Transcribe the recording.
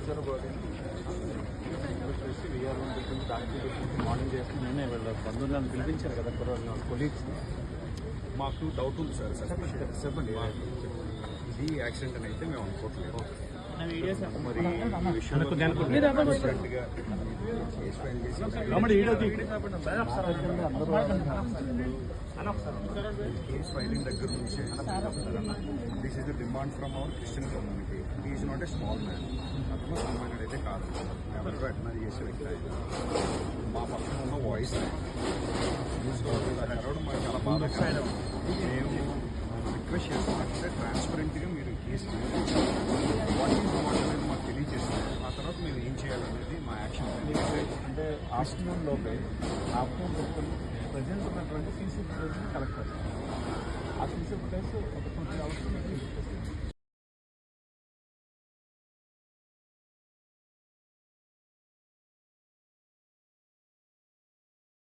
వచ్చారు బాడీ వచ్చేసి we are doctor morning చేసి నేనే వెళ్ళారు బంధువులను పిలిపించారు కదా కొలీగ్స్. మాకు డౌట్ ఉంది సార్. చెప్పండి. ఇది యాక్సిడెంట్ అని అయితే మేము అనుకోవట్లేదు. మరి ఈ విషయంలో డిఫరెంట్గా కేసు ఫైల్ చేసి కేసు ఫైలింగ్ దగ్గర నుంచి this is the demand from our Christian community. He is not a small man. అతను సామాన్యుడు అయితే కాదు. ఎవరు వెటనరీ చేసే వ్యక్తి అయితే మా పక్కన ఉన్న వాయిస్ అరవడం మాకు చాలా బాగా మేము రిక్వెస్ట్ చేస్తామంటే ట్రాన్స్పరెంట్గా మీరు కేసు వాట్ ఈజ్ వాట్ అనేది మాకు తెలియజేస్తారు. ఆ తర్వాత మీరు ఏం చేయాలనేది మా యాక్షన్. అంటే ఆఫ్టర్నూన్ లోపే ప్రజెంట్ ఉన్నటువంటి సీసీ ఫుటేజ్ కలెక్ట్ చేస్తాం. ఆ సీసీ ఫుటేజ్ ఒక 20 hours